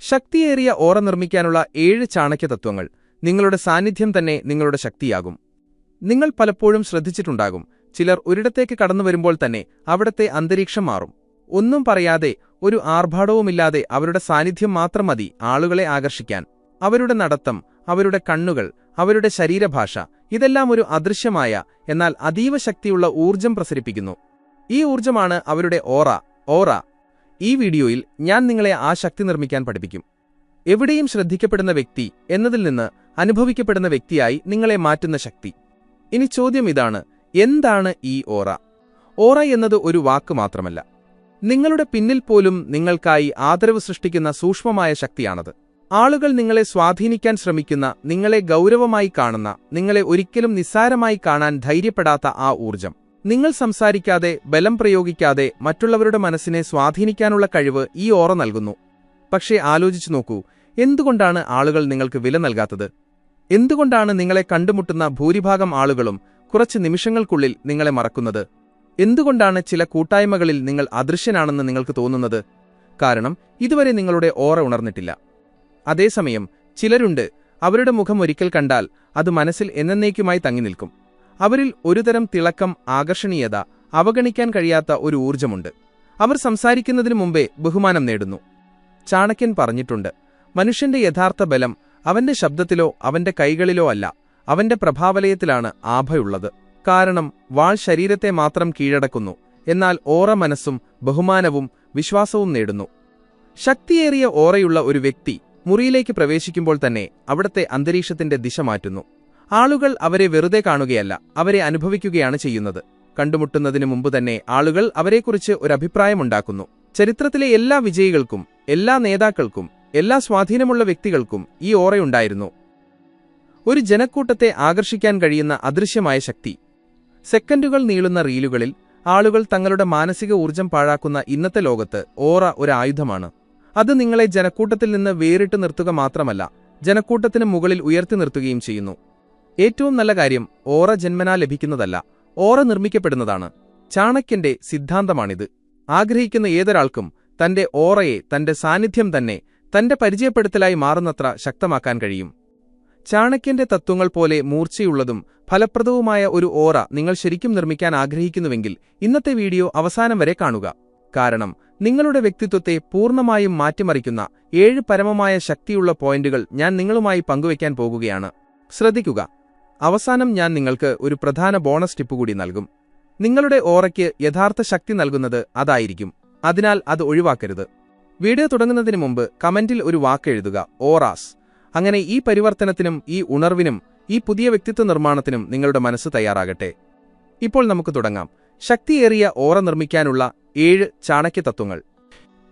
ശക്തിയേറിയ ഓറ നിർമ്മിക്കാനുള്ള 7 ചാണക്യ തത്വങ്ങൾ. നിങ്ങളുടെ സാന്നിധ്യം തന്നെ നിങ്ങളുടെ ശക്തിയാകും. നിങ്ങൾ പലപ്പോഴും ശ്രദ്ധിച്ചിട്ടുണ്ടാകും, ചിലർ ഒരിടത്തേക്ക് കടന്നുവരുമ്പോൾ തന്നെ അവിടത്തെ അന്തരീക്ഷം മാറും. ഒന്നും പറയാതെ, ഒരു ആർഭാടവുമില്ലാതെ അവരുടെ സാന്നിധ്യം മാത്രം മതി ആളുകളെ ആകർഷിക്കാൻ. അവരുടെ നടത്തം, അവരുടെ കണ്ണുകൾ, അവരുടെ ശരീരഭാഷ, ഇതെല്ലാം ഒരു അദൃശ്യമായ എന്നാൽ അതീവ ശക്തിയുള്ള ഊർജ്ജം പ്രസരിപ്പിക്കുന്നു. ഈ ഊർജ്ജമാണ് അവരുടെ ഓറ. ഈ വീഡിയോയിൽ ഞാൻ നിങ്ങളെ ആ ശക്തി നിർമ്മിക്കാൻ പഠിപ്പിക്കും. എവിടെയും ശ്രദ്ധിക്കപ്പെടുന്ന വ്യക്തി എന്നതിൽ നിന്ന് അനുഭവിക്കപ്പെടുന്ന വ്യക്തിയായി നിങ്ങളെ മാറ്റുന്ന ശക്തി. ഇനി ചോദ്യം ഇതാണ്, എന്താണ് ഈ ഓറ? ഓറ എന്നത് ഒരു വാക്ക് മാത്രമല്ല. നിങ്ങളുടെ പിന്നിൽ പോലും നിങ്ങൾക്കായി ആദരവ് സൃഷ്ടിക്കുന്ന സൂക്ഷ്മമായ ശക്തിയാണത്. ആളുകൾ നിങ്ങളെ സ്വാധീനിക്കാൻ ശ്രമിക്കുന്ന, നിങ്ങളെ ഗൗരവമായി കാണുന്ന, നിങ്ങളെ ഒരിക്കലും നിസ്സാരമായി കാണാൻ ധൈര്യപ്പെടാത്ത ആ ഊർജ്ജം. നിങ്ങൾ സംസാരിക്കാതെ, ബലം പ്രയോഗിക്കാതെ മറ്റുള്ളവരുടെ മനസ്സിനെ സ്വാധീനിക്കാനുള്ള കഴിവ് ഈ ഓറ നൽകുന്നു. പക്ഷേ ആലോചിച്ചു നോക്കൂ, എന്തുകൊണ്ടാണ് ആളുകൾ നിങ്ങൾക്ക് വില നൽകാത്തത്? എന്തുകൊണ്ടാണ് നിങ്ങളെ കണ്ടുമുട്ടുന്ന ഭൂരിഭാഗം ആളുകളും കുറച്ച് നിമിഷങ്ങൾക്കുള്ളിൽ നിങ്ങളെ മറക്കുന്നത്? എന്തുകൊണ്ടാണ് ചില കൂട്ടായ്മകളിൽ നിങ്ങൾ അദൃശ്യനാണെന്ന് നിങ്ങൾക്ക് തോന്നുന്നത്? കാരണം ഇതുവരെ നിങ്ങളുടെ ഓറ ഉണർന്നിട്ടില്ല. അതേസമയം ചിലരുണ്ട്, അവരുടെ മുഖം ഒരിക്കൽ കണ്ടാൽ അത് മനസ്സിൽ എന്നേക്കുമായി തങ്ങി നിൽക്കും. അവരിൽ ഒരുതരം തിളക്കം, ആകർഷണീയത, അവഗണിക്കാൻ കഴിയാത്ത ഒരു ഊർജ്ജമുണ്ട്. അവർ സംസാരിക്കുന്നതിനു മുമ്പേ ബഹുമാനം നേടുന്നു. ചാണക്യൻ പറഞ്ഞിട്ടുണ്ട്, മനുഷ്യന്റെ യഥാർത്ഥ ബലം അവന്റെ ശബ്ദത്തിലോ അവന്റെ കൈകളിലോ അല്ല, അവന്റെ പ്രഭാവലയത്തിലാണ് ആഭയുള്ളത്. കാരണം വാൾ ശരീരത്തെ മാത്രം കീഴടക്കുന്നു, എന്നാൽ ഓറ മനസ്സും ബഹുമാനവും വിശ്വാസവും നേടുന്നു. ശക്തിയേറിയ ഓറയുള്ള ഒരു വ്യക്തി മുറിയിലേക്ക് പ്രവേശിക്കുമ്പോൾ തന്നെ അവിടത്തെ അന്തരീക്ഷത്തിന്റെ ദിശ മാറ്റുന്നു. ആളുകൾ അവരെ വെറുതെ കാണുകയല്ല, അവരെ അനുഭവിക്കുകയാണ് ചെയ്യുന്നത്. കണ്ടുമുട്ടുന്നതിനു മുമ്പ് തന്നെ ആളുകൾ അവരെക്കുറിച്ച് ഒരു അഭിപ്രായമുണ്ടാക്കുന്നു. ചരിത്രത്തിലെ എല്ലാ വിജയികൾക്കും, എല്ലാ നേതാക്കൾക്കും, എല്ലാ സ്വാധീനമുള്ള വ്യക്തികൾക്കും ഈ ഓറയുണ്ടായിരുന്നു. ഒരു ജനക്കൂട്ടത്തെ ആകർഷിക്കാൻ കഴിയുന്ന അദൃശ്യമായ ശക്തി. സെക്കൻഡുകൾ നീളുന്ന റീലുകളിൽ ആളുകൾ തങ്ങളുടെ മാനസിക ഊർജ്ജം പാഴാക്കുന്ന ഇന്നത്തെ ലോകത്ത് ഓറ ഒരു ആയുധമാണ്. അത് നിങ്ങളെ ജനക്കൂട്ടത്തിൽ നിന്ന് വേറിട്ട് നിർത്തുക മാത്രമല്ല, ജനക്കൂട്ടത്തിന് മുകളിൽ ഉയർത്തി നിർത്തുകയും ചെയ്യുന്നു. ഏറ്റവും നല്ല കാര്യം, ഓറ ജന്മനാ ലഭിക്കുന്നതല്ല, ഓറ നിർമ്മിക്കപ്പെടുന്നതാണ്. ചാണക്യന്റെ സിദ്ധാന്തമാണിത്. ആഗ്രഹിക്കുന്ന ഏതൊരാൾക്കും തന്റെ ഓറയെ, തന്റെ സാന്നിധ്യം തന്നെ തന്റെ പരിചയപ്പെടുത്തലായി മാറുന്നത്ര ശക്തമാക്കാൻ കഴിയും. ചാണക്യന്റെ തത്വങ്ങൾ പോലെ മൂർച്ചയുള്ളതും ഫലപ്രദവുമായ ഒരു ഓറ നിങ്ങൾ ശരിക്കും നിർമ്മിക്കാൻ ആഗ്രഹിക്കുന്നുവെങ്കിൽ ഇന്നത്തെ വീഡിയോ അവസാനം വരെ കാണുക. കാരണം നിങ്ങളുടെ വ്യക്തിത്വത്തെ പൂർണ്ണമായും മാറ്റിമറിക്കുന്ന 7 പരമമായ ശക്തിയുള്ള പോയിന്റുകൾ ഞാൻ നിങ്ങളുമായി പങ്കുവയ്ക്കാൻ പോകുകയാണ്. ശ്രദ്ധിക്കുക, അവസാനം ഞാൻ നിങ്ങൾക്ക് ഒരു പ്രധാന ബോണസ് ടിപ്പ് കൂടി നൽകും. നിങ്ങളുടെ ഓറയ്ക്ക് യഥാർത്ഥ ശക്തി നൽകുന്നത് അതായിരിക്കും. അതിനാൽ അത് ഒഴിവാക്കരുത്. വീഡിയോ തുടങ്ങുന്നതിന് മുമ്പ് കമന്റിൽ ഒരു വാക്ക് എഴുതുക, ഓറാസ്. അങ്ങനെ ഈ പരിവർത്തനത്തിനും, ഈ ഉണർവിനും, ഈ പുതിയ വ്യക്തിത്വ നിർമ്മാണത്തിനും നിങ്ങളുടെ മനസ്സ് തയ്യാറാകട്ടെ. ഇപ്പോൾ നമുക്ക് തുടങ്ങാം. ശക്തിയേറിയ ഓറ നിർമ്മിക്കാനുള്ള 7 ചാണക്യ തത്വങ്ങൾ.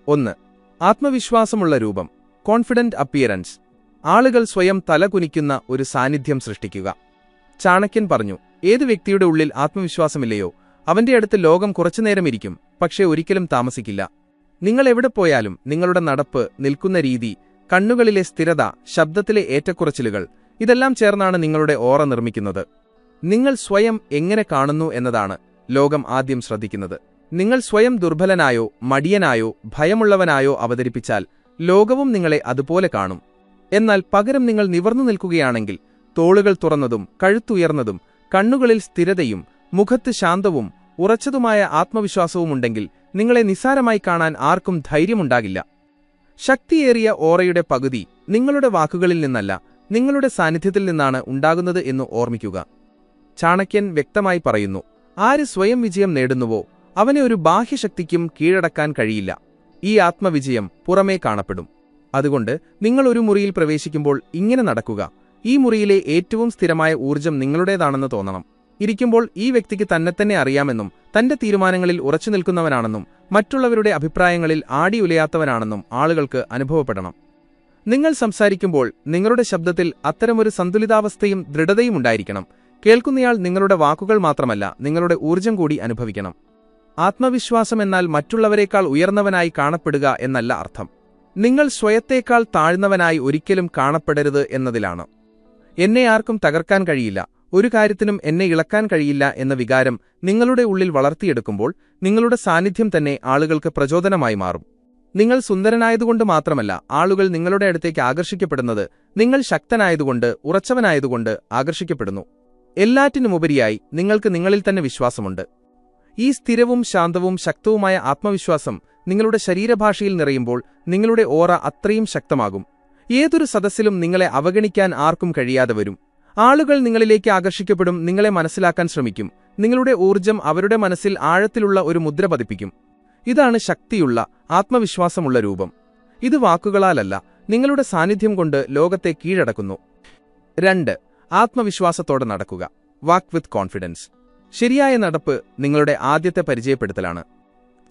1. ആത്മവിശ്വാസമുള്ള രൂപം, കോൺഫിഡന്റ് അപ്പിയറൻസ്. ആളുകൾ സ്വയം തലകുനിക്കുന്ന ഒരു സാന്നിധ്യം സൃഷ്ടിക്കുക. ചാണക്യൻ പറഞ്ഞു, ഏത് വ്യക്തിയുടെ ഉള്ളിൽ ആത്മവിശ്വാസമില്ലയോ അവന്റെ അടുത്ത് ലോകം കുറച്ചുനേരം ഇരിക്കും, പക്ഷേ ഒരിക്കലും താമസിക്കില്ല. നിങ്ങൾ എവിടെ പോയാലും നിങ്ങളുടെ നടപ്പ്, നിൽക്കുന്ന രീതി, കണ്ണുകളിലെ സ്ഥിരത, ശബ്ദത്തിലെ ഏറ്റക്കുറച്ചിലുകൾ, ഇതെല്ലാം ചേർന്നാണ് നിങ്ങളുടെ ഓറ നിർമ്മിക്കുന്നത്. നിങ്ങൾ സ്വയം എങ്ങനെ കാണുന്നു എന്നതാണ് ലോകം ആദ്യം ശ്രദ്ധിക്കുന്നത്. നിങ്ങൾ സ്വയം ദുർബലനായോ, മടിയനായോ, ഭയമുള്ളവനായോ അവതരിപ്പിച്ചാൽ ലോകവും നിങ്ങളെ അതുപോലെ കാണും. എന്നാൽ പകരം നിങ്ങൾ നിവർന്നു നിൽക്കുകയാണെങ്കിൽ, തോളുകൾ തുറന്നതും കഴുത്തുയർന്നതും കണ്ണുകളിൽ സ്ഥിരതയും മുഖത്ത് ശാന്തവും ഉറച്ചതുമായ ആത്മവിശ്വാസവുമുണ്ടെങ്കിൽ നിങ്ങളെ നിസ്സാരമായി കാണാൻ ആർക്കും ധൈര്യമുണ്ടാകില്ല. ശക്തിയേറിയ ഓറയുടെ പകുതി നിങ്ങളുടെ വാക്കുകളിൽ നിന്നല്ല, നിങ്ങളുടെ സാന്നിധ്യത്തിൽ നിന്നാണ് ഉണ്ടാകുന്നത് എന്ന് ഓർമ്മിക്കുക. ചാണക്യൻ വ്യക്തമായി പറയുന്നു, ആര് സ്വയം വിജയം നേടുന്നുവോ അവനെ ഒരു ബാഹ്യശക്തിക്കും കീഴടക്കാൻ കഴിയില്ല. ഈ ആത്മവിജയം പുറമേ കാണപ്പെടും. അതുകൊണ്ട് നിങ്ങൾ ഒരു മുറിയിൽ പ്രവേശിക്കുമ്പോൾ ഇങ്ങനെ നടക്കുക, ഈ മുറിയിലെ ഏറ്റവും സ്ഥിരമായ ഊർജ്ജം നിങ്ങളുടേതാണെന്ന് തോന്നണം. ഇരിക്കുമ്പോൾ ഈ വ്യക്തിക്ക് തന്നെത്തന്നെ അറിയാമെന്നും തന്റെ തീരുമാനങ്ങളിൽ ഉറച്ചു നിൽക്കുന്നവനാണെന്നും മറ്റുള്ളവരുടെ അഭിപ്രായങ്ങളിൽ ആടിയുലയാത്തവനാണെന്നും ആളുകൾക്ക് അനുഭവപ്പെടണം. നിങ്ങൾ സംസാരിക്കുമ്പോൾ നിങ്ങളുടെ ശബ്ദത്തിൽ അത്തരമൊരു സന്തുലിതാവസ്ഥയും ദൃഢതയും ഉണ്ടായിരിക്കണം. കേൾക്കുന്നയാൾ നിങ്ങളുടെ വാക്കുകൾ മാത്രമല്ല, നിങ്ങളുടെ ഊർജ്ജം കൂടി അനുഭവിക്കണം. ആത്മവിശ്വാസം എന്നാൽ മറ്റുള്ളവരെക്കാൾ ഉയർന്നവനായി കാണപ്പെടുക എന്നല്ല അർത്ഥം. നിങ്ങൾ സ്വയത്തേക്കാൾ താഴ്ന്നവനായി ഒരിക്കലും കാണപ്പെടരുത് എന്നതിലാണ്. എന്നെ ആർക്കും തകർക്കാൻ കഴിയില്ല, ഒരു കാര്യത്തിനും എന്നെ ഇളക്കാൻ കഴിയില്ല എന്ന വികാരം നിങ്ങളുടെ ഉള്ളിൽ വളർത്തിയെടുക്കുമ്പോൾ നിങ്ങളുടെ സാന്നിധ്യം തന്നെ ആളുകൾക്ക് പ്രചോദനമായി മാറും. നിങ്ങൾ സുന്ദരനായതുകൊണ്ട് മാത്രമല്ല ആളുകൾ നിങ്ങളുടെ അടുത്തേക്ക് ആകർഷിക്കപ്പെടുന്നത്, നിങ്ങൾ ശക്തനായതുകൊണ്ട്, ഉറച്ചവനായതുകൊണ്ട് ആകർഷിക്കപ്പെടുന്നു. എല്ലാറ്റിനുമുപരിയായി നിങ്ങൾക്ക് നിങ്ങളിൽ തന്നെ വിശ്വാസമുണ്ട്. ഈ സ്ഥിരവും ശാന്തവും ശക്തവുമായ ആത്മവിശ്വാസം നിങ്ങളുടെ ശരീരഭാഷയിൽ നിറയുമ്പോൾ നിങ്ങളുടെ ഓറ അത്രയും ശക്തമാകും. ഏതൊരു സദസ്സിലും നിങ്ങളെ അവഗണിക്കാൻ ആർക്കും കഴിയാതെ വരും. ആളുകൾ നിങ്ങളിലേക്ക് ആകർഷിക്കപ്പെടും, നിങ്ങളെ മനസ്സിലാക്കാൻ ശ്രമിക്കും. നിങ്ങളുടെ ഊർജ്ജം അവരുടെ മനസ്സിൽ ആഴത്തിലുള്ള ഒരു മുദ്ര പതിപ്പിക്കും. ഇതാണ് ശക്തിയുള്ള, ആത്മവിശ്വാസമുള്ള രൂപം. ഇത് വാക്കുകളാലല്ല, നിങ്ങളുടെ സാന്നിധ്യം കൊണ്ട് ലോകത്തെ കീഴടക്കുന്നു. 2. ആത്മവിശ്വാസത്തോടെ നടക്കുക. വാക്ക് വിത്ത് കോൺഫിഡൻസ്. ശരിയായ നടപ്പ് നിങ്ങളുടെ ആദ്യത്തെ പരിചയപ്പെടുത്തലാണ്.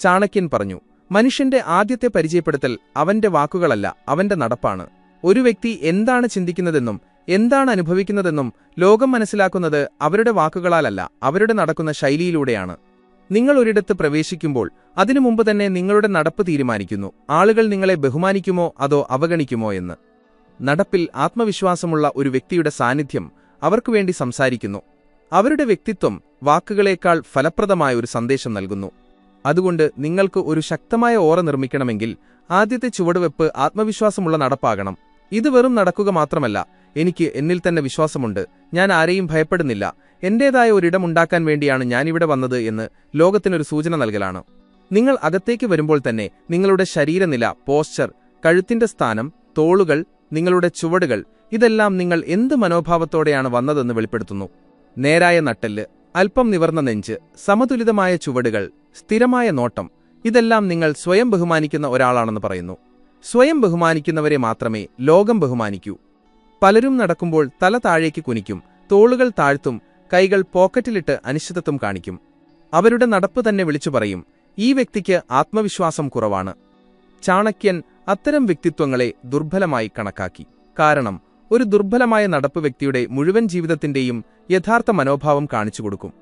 ചാണക്യൻ പറഞ്ഞു, മനുഷ്യന്റെ ആദ്യത്തെ പരിചയപ്പെടുത്തൽ അവന്റെ വാക്കുകളല്ല, അവന്റെ നടപ്പാണ്. ഒരു വ്യക്തി എന്താണ് ചിന്തിക്കുന്നതെന്നും എന്താണ് അനുഭവിക്കുന്നതെന്നും ലോകം മനസ്സിലാക്കുന്നത് അവരുടെ വാക്കുകളാലല്ല, അവരുടെ നടക്കുന്ന ശൈലിയിലൂടെയാണ്. നിങ്ങൾ ഒരിടത്ത് പ്രവേശിക്കുമ്പോൾ അതിനു മുമ്പ് തന്നെ നിങ്ങളുടെ നടപ്പ് തീരുമാനിക്കുന്നു, ആളുകൾ നിങ്ങളെ ബഹുമാനിക്കുമോ അതോ അവഗണിക്കുമോ എന്ന്. നടപ്പിൽ ആത്മവിശ്വാസമുള്ള ഒരു വ്യക്തിയുടെ സാന്നിധ്യം അവർക്കുവേണ്ടി സംസാരിക്കുന്നു. അവരുടെ വ്യക്തിത്വം വാക്കുകളേക്കാൾ ഫലപ്രദമായ ഒരു സന്ദേശം നൽകുന്നു. അതുകൊണ്ട് നിങ്ങൾക്ക് ഒരു ശക്തമായ ഓറ നിർമ്മിക്കണമെങ്കിൽ ആദ്യത്തെ ചുവടുവെപ്പ് ആത്മവിശ്വാസമുള്ള നടപ്പാകണം. ഇത് വെറും നടക്കുക മാത്രമല്ല, എനിക്ക് എന്നിൽ തന്നെ വിശ്വാസമുണ്ട്, ഞാൻ ആരെയും ഭയപ്പെടുന്നില്ല, എന്റേതായ ഒരിടമുണ്ടാക്കാൻ വേണ്ടിയാണ് ഞാനിവിടെ വന്നത് എന്ന് ലോകത്തിനൊരു സൂചന നൽകലാണ്. നിങ്ങൾ അകത്തേക്ക് വരുമ്പോൾ തന്നെ നിങ്ങളുടെ ശരീരനില, പോസ്ചർ, കഴുത്തിന്റെ സ്ഥാനം, തോളുകൾ, നിങ്ങളുടെ ചുവടുകൾ, ഇതെല്ലാം നിങ്ങൾ എന്ത് മനോഭാവത്തോടെയാണ് വന്നതെന്ന് വെളിപ്പെടുത്തുന്നു. നേരായ നട്ടെല്ല്, അല്പം നിവർന്ന നെഞ്ച്, സമതുലിതമായ ചുവടുകൾ, സ്ഥിരമായ നോട്ടം, ഇതെല്ലാം നിങ്ങൾ സ്വയം ബഹുമാനിക്കുന്ന ഒരാളാണെന്ന് പറയുന്നു. സ്വയം ബഹുമാനിക്കുന്നവരെ മാത്രമേ ലോകം ബഹുമാനിക്കൂ. പലരും നടക്കുമ്പോൾ തല താഴേക്ക് കുനിക്കും, തോളുകൾ താഴ്ത്തും, കൈകൾ പോക്കറ്റിലിട്ട് അനിശ്ചിതത്വം കാണിക്കും. അവരുടെ നടപ്പ് തന്നെ വിളിച്ചു പറയും, ഈ വ്യക്തിക്ക് ആത്മവിശ്വാസം കുറവാണ്. ചാണക്യൻ അത്തരം വ്യക്തിത്വങ്ങളെ ദുർബലമായി കണക്കാക്കി. കാരണം ഒരു ദുർബലമായ നടപ്പ് വ്യക്തിയുടെ മുഴുവൻ ജീവിതത്തിന്റെയും യഥാർത്ഥ മനോഭാവം കാണിച്ചുകൊടുക്കും.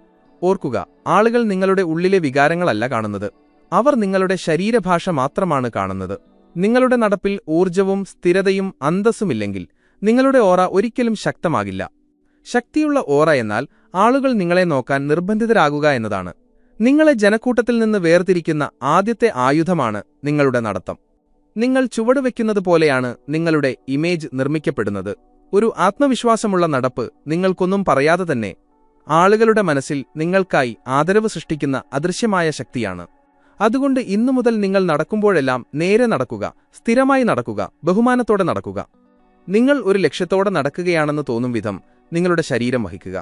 ഓർക്കുക, ആളുകൾ നിങ്ങളുടെ ഉള്ളിലെ വികാരങ്ങളല്ല കാണുന്നത്, അവർ നിങ്ങളുടെ ശരീരഭാഷ മാത്രമാണ് കാണുന്നത്. നിങ്ങളുടെ നടപ്പിൽ ഊർജ്ജവും സ്ഥിരതയും അന്തസ്സുമില്ലെങ്കിൽ നിങ്ങളുടെ ഓറ ഒരിക്കലും ശക്തമാകില്ല. ശക്തിയുള്ള ഓറ എന്നാൽ ആളുകൾ നിങ്ങളെ നോക്കാൻ നിർബന്ധിതരാകുക എന്നതാണ്. നിങ്ങളെ ജനക്കൂട്ടത്തിൽ നിന്ന് വേർതിരിക്കുന്ന ആദ്യത്തെ ആയുധമാണ് നിങ്ങളുടെ നടത്തം. നിങ്ങൾ ചുവടുവെക്കുന്നത് പോലെയാണ് നിങ്ങളുടെ ഇമേജ് നിർമ്മിക്കപ്പെടുന്നത്. ഒരു ആത്മവിശ്വാസമുള്ള നടപ്പ് നിങ്ങൾക്കൊന്നും പറയാതെ തന്നെ ആളുകളുടെ മനസ്സിൽ നിങ്ങൾക്കായി ആദരവ് സൃഷ്ടിക്കുന്ന അദൃശ്യമായ ശക്തിയാണ്. അതുകൊണ്ട് ഇന്നു മുതൽ നിങ്ങൾ നടക്കുമ്പോഴെല്ലാം നേരെ നടക്കുക, സ്ഥിരമായി നടക്കുക, ബഹുമാനത്തോടെ നടക്കുക. നിങ്ങൾ ഒരു ലക്ഷ്യത്തോടെ നടക്കുകയാണെന്ന് തോന്നും വിധം നിങ്ങളുടെ ശരീരം വഹിക്കുക.